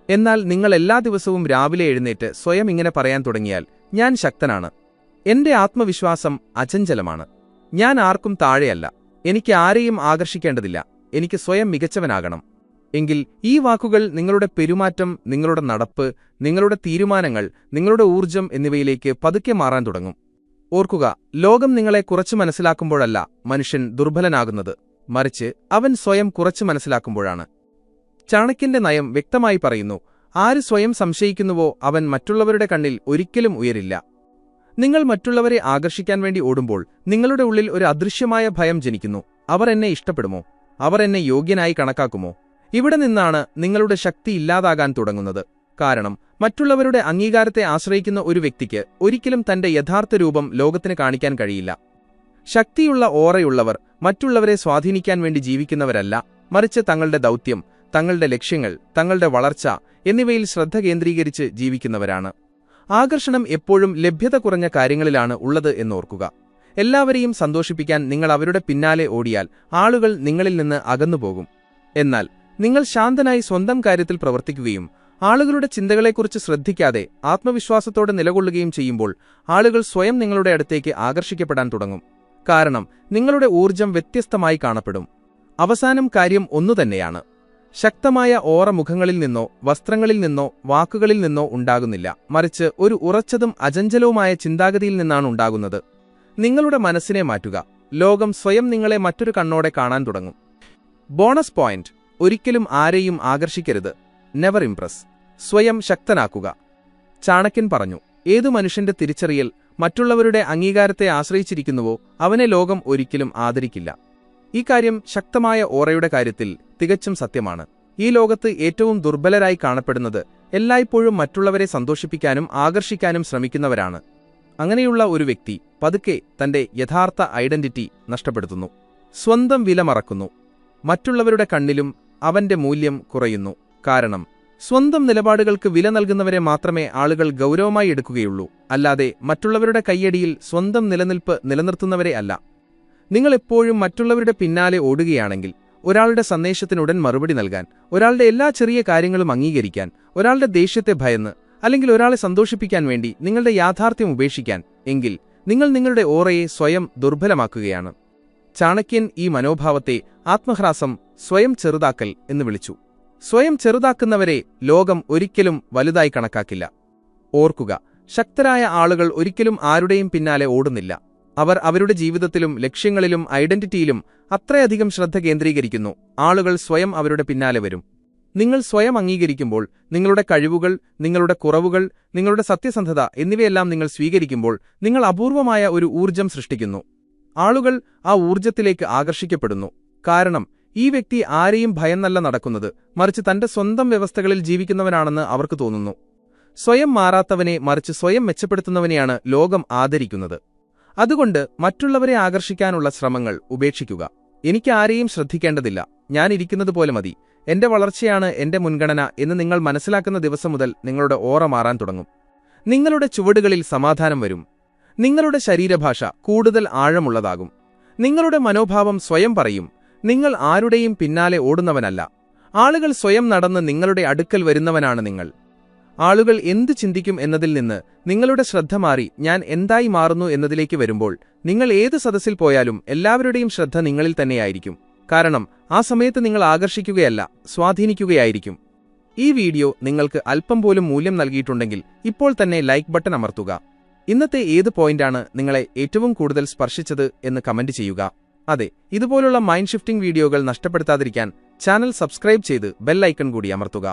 എന്നാൽ നിങ്ങൾ എല്ലാ ദിവസവും രാവിലെ എഴുന്നേറ്റ് സ്വയം ഇങ്ങനെ പറയാൻ തുടങ്ങിയാൽ, ഞാൻ ശക്തനാണ്, എന്റെ ആത്മവിശ്വാസം അചഞ്ചലമാണ്, ഞാൻ ആർക്കും താഴെയല്ല, എനിക്ക് ആരെയും ആകർഷിക്കേണ്ടതില്ല, എനിക്ക് സ്വയം മികച്ചവനാകണം, എങ്കിൽ ഈ വാക്കുകൾ നിങ്ങളുടെ പെരുമാറ്റം, നിങ്ങളുടെ നടപ്പ്, നിങ്ങളുടെ തീരുമാനങ്ങൾ, നിങ്ങളുടെ ഊർജ്ജം എന്നിവയിലേക്ക് പതുക്കെ മാറാൻ തുടങ്ങും. ഓർക്കുക, ലോകം നിങ്ങളെ കുറച്ചു മനസ്സിലാക്കുമ്പോഴല്ല മനുഷ്യൻ ദുർബലനാകുന്നത്, മറിച്ച് അവൻ സ്വയം കുറച്ചു മനസ്സിലാക്കുമ്പോഴാണ്. ചാണക്യന്റെ നയം വ്യക്തമായി പറയുന്നു, ആര് സ്വയം സംശയിക്കുന്നുവോ അവൻ മറ്റുള്ളവരുടെ കണ്ണിൽ ഒരിക്കലും ഉയരില്ല. നിങ്ങൾ മറ്റുള്ളവരെ ആകർഷിക്കാൻ വേണ്ടി ഓടുമ്പോൾ നിങ്ങളുടെ ഉള്ളിൽ ഒരു അദൃശ്യമായ ഭയം ജനിക്കുന്നു. അവർ എന്നെ ഇഷ്ടപ്പെടുമോ? അവർ എന്നെ യോഗ്യനായി കണക്കാക്കുമോ? ഇവിടെ നിന്നാണ് നിങ്ങളുടെ ശക്തി ഇല്ലാതാകാൻ തുടങ്ങുന്നത്. കാരണം മറ്റുള്ളവരുടെ അംഗീകാരത്തെ ആശ്രയിക്കുന്ന ഒരു വ്യക്തിക്ക് ഒരിക്കലും തന്റെ യഥാർത്ഥ രൂപം ലോകത്തിന് കാണിക്കാൻ കഴിയില്ല. ശക്തിയുള്ള ഓറയുള്ളവർ മറ്റുള്ളവരെ സ്വാധീനിക്കാൻ വേണ്ടി ജീവിക്കുന്നവരല്ല, മറിച്ച് തങ്ങളുടെ ദൗത്യം, തങ്ങളുടെ ലക്ഷ്യങ്ങൾ, തങ്ങളുടെ വളർച്ച എന്നിവയിൽ ശ്രദ്ധ കേന്ദ്രീകരിച്ച് ജീവിക്കുന്നവരാണ്. ആകർഷണം എപ്പോഴും ലഭ്യത കുറഞ്ഞ കാര്യങ്ങളിലാണ് ഉള്ളത് എന്നോർക്കുക. എല്ലാവരെയും സന്തോഷിപ്പിക്കാൻ നിങ്ങൾ അവരുടെ പിന്നാലെ ഓടിയാൽ ആളുകൾ നിങ്ങളിൽ നിന്ന് അകന്നുപോകും. എന്നാൽ നിങ്ങൾ ശാന്തനായി സ്വന്തം കാര്യത്തിൽ പ്രവർത്തിക്കുകയും ആളുകളുടെ ചിന്തകളെക്കുറിച്ച് ശ്രദ്ധിക്കാതെ ആത്മവിശ്വാസത്തോടെ നിലകൊള്ളുകയും ചെയ്യുമ്പോൾ ആളുകൾ സ്വയം നിങ്ങളുടെ അടുത്തേക്ക് ആകർഷിക്കപ്പെടാൻ തുടങ്ങും. കാരണം നിങ്ങളുടെ ഊർജ്ജം വ്യത്യസ്തമായി കാണപ്പെടും. അവസാനം കാര്യം ഒന്നുതന്നെയാണ്. ശക്തമായ ഓറ മുഖങ്ങളിൽ നിന്നോ വസ്ത്രങ്ങളിൽ നിന്നോ വാക്കുകളിൽ നിന്നോ ഉണ്ടാകുന്നില്ല, മറിച്ച് ഒരു ഉറച്ചതും അചഞ്ചലവുമായ ചിന്താഗതിയിൽ നിന്നാണ് ഉണ്ടാകുന്നത്. നിങ്ങളുടെ മനസ്സിനെ മാറ്റുക, ലോകം സ്വയം നിങ്ങളെ മറ്റൊരു കണ്ണോടെ കാണാൻ തുടങ്ങും. ബോണസ് പോയിന്റ്: ഒരിക്കലും ആരെയും ആകർഷിക്കരുത്. Never Impress. സ്വയം ശക്തനാക്കുക. ചാണക്യൻ പറഞ്ഞു, ഏതു മനുഷ്യന്റെ തിരിച്ചറിയൽ മറ്റുള്ളവരുടെ അംഗീകാരത്തെ ആശ്രയിച്ചിരിക്കുന്നുവോ അവനെ ലോകം ഒരിക്കലും ആദരിക്കില്ല. ഈ കാര്യം ശക്തമായ ഓറയുടെ കാര്യത്തിൽ തികച്ചും സത്യമാണ്. ഈ ലോകത്ത് ഏറ്റവും ദുർബലരായി കാണപ്പെടുന്നത് എല്ലായ്പ്പോഴും മറ്റുള്ളവരെ സന്തോഷിപ്പിക്കാനും ആകർഷിക്കാനും ശ്രമിക്കുന്നവരാണ്. അങ്ങനെയുള്ള ഒരു വ്യക്തി പതുക്കെ തന്റെ യഥാർത്ഥ ഐഡന്റിറ്റി നഷ്ടപ്പെടുത്തുന്നു, സ്വന്തം വില മറക്കുന്നു. മറ്റുള്ളവരുടെ കണ്ണിലും അവന്റെ മൂല്യം കുറയുന്നു. കാരണം സ്വന്തം നിലപാടുകൾക്ക് വില നൽകുന്നവരെ മാത്രമേ ആളുകൾ ഗൗരവമായി എടുക്കുകയുള്ളൂ, അല്ലാതെ മറ്റുള്ളവരുടെ കയ്യടിയിൽ സ്വന്തം നിലനിൽപ്പ് നിലനിർത്തുന്നവരെ അല്ല. നിങ്ങൾ എപ്പോഴും മറ്റുള്ളവരുടെ പിന്നാലെ ഓടുകയാണെങ്കിൽ ഒരാളുടെ സന്ദേശത്തിനുടൻ മറുപടി നൽകാൻ, ഒരാളുടെ എല്ലാ ചെറിയ കാര്യങ്ങളും അംഗീകരിക്കാൻ, ഒരാളുടെ ദേഷ്യത്തെ ഭയന്ന്, അല്ലെങ്കിൽ ഒരാളെ സന്തോഷിപ്പിക്കാൻ വേണ്ടി നിങ്ങളുടെ യാഥാർത്ഥ്യം ഉപേക്ഷിക്കാൻ, എങ്കിൽ നിങ്ങൾ നിങ്ങളുടെ ഓറയെ സ്വയം ദുർബലമാക്കുകയാണ്. ചാണക്യൻ ഈ മനോഭാവത്തെ ആത്മഹ്രാസം, സ്വയം ചെറുതാക്കൽ എന്ന് വിളിച്ചു. സ്വയം ചെറുതാക്കുന്നവരെ ലോകം ഒരിക്കലും വലുതായി കണക്കാക്കില്ല. ഓർക്കുക, ശക്തരായ ആളുകൾ ഒരിക്കലും ആരുടെയും പിന്നാലെ ഓടുന്നില്ല. അവർ അവരുടെ ജീവിതത്തിലും ലക്ഷ്യങ്ങളിലും ഐഡന്റിറ്റിയിലും അത്രയധികം ശ്രദ്ധ കേന്ദ്രീകരിക്കുന്നു. ആളുകൾ സ്വയം അവരുടെ പിന്നാലെ വരും. നിങ്ങൾ സ്വയം അംഗീകരിക്കുമ്പോൾ, നിങ്ങളുടെ കഴിവുകൾ, നിങ്ങളുടെ കുറവുകൾ, നിങ്ങളുടെ സത്യസന്ധത എന്നിവയെല്ലാം നിങ്ങൾ സ്വീകരിക്കുമ്പോൾ നിങ്ങൾ അപൂർവമായ ഒരു ഊർജ്ജം സൃഷ്ടിക്കുന്നു. ആളുകൾ ആ ഊർജ്ജത്തിലേക്ക് ആകർഷിക്കപ്പെടുന്നു. കാരണം ഈ വ്യക്തി ആരെയും ഭയന്നല്ല നടക്കുന്നത്, മറിച്ച് തന്റെ സ്വന്തം വ്യവസ്ഥകളിൽ ജീവിക്കുന്നവനാണെന്ന് അവർക്ക് തോന്നുന്നു. സ്വയം മാറാത്തവനെ, മറിച്ച് സ്വയം മെച്ചപ്പെടുത്തുന്നവനെയാണ് ലോകം ആദരിക്കുന്നത്. അതുകൊണ്ട് മറ്റുള്ളവരെ ആകർഷിക്കാനുള്ള ശ്രമങ്ങൾ ഉപേക്ഷിക്കുക. എനിക്ക് ആരെയും ശ്രദ്ധിക്കേണ്ടതില്ല, ഞാൻ ഇരിക്കുന്നതുപോലെ മതി, എന്റെ വളർച്ചയാണ് എന്റെ മുൻഗണന എന്ന് നിങ്ങൾ മനസ്സിലാക്കുന്ന ദിവസം മുതൽ നിങ്ങളുടെ ഓറ മാറാൻ തുടങ്ങും. നിങ്ങളുടെ ചുവടുകളിൽ സമാധാനം വരും. നിങ്ങളുടെ ശരീരഭാഷ കൂടുതൽ ആഴമുള്ളതാകും. നിങ്ങളുടെ മനോഭാവം സ്വയം പറയും, നിങ്ങൾ ആരുടെയും പിന്നാലെ ഓടുന്നവനല്ല. ആളുകൾ സ്വയം നടന്ന് നിങ്ങളുടെ അടുക്കൽ വരുന്നവനാണ് നിങ്ങൾ. ആളുകൾ എന്തു ചിന്തിക്കും എന്നതിൽ നിന്ന് നിങ്ങളുടെ ശ്രദ്ധ മാറി ഞാൻ എന്തായി മാറുന്നു എന്നതിലേക്ക് വരുമ്പോൾ നിങ്ങൾ ഏത് സദസ്സിൽ പോയാലും എല്ലാവരുടെയും ശ്രദ്ധ നിങ്ങളിൽ തന്നെയായിരിക്കും. കാരണം ആ സമയത്ത് നിങ്ങൾ ആകർഷിക്കുകയല്ല, സ്വാധീനിക്കുകയായിരിക്കും. ഈ വീഡിയോ നിങ്ങൾക്ക് അല്പം പോലും മൂല്യം നൽകിയിട്ടുണ്ടെങ്കിൽ ഇപ്പോൾ തന്നെ ലൈക്ക് ബട്ടൺ അമർത്തുക. ഇന്നത്തെ ഏത് പോയിന്റാണ് നിങ്ങളെ ഏറ്റവും കൂടുതൽ സ്പർശിച്ചത് എന്ന് കമന്റ് ചെയ്യുക. അതെ, ഇതുപോലുള്ള മൈൻഡ് ഷിഫ്റ്റിംഗ് വീഡിയോകൾ നഷ്ടപ്പെടുത്താതിരിക്കാൻ ചാനൽ സബ്സ്ക്രൈബ് ചെയ്ത് ബെൽ ഐക്കൺ കൂടി അമർത്തുക.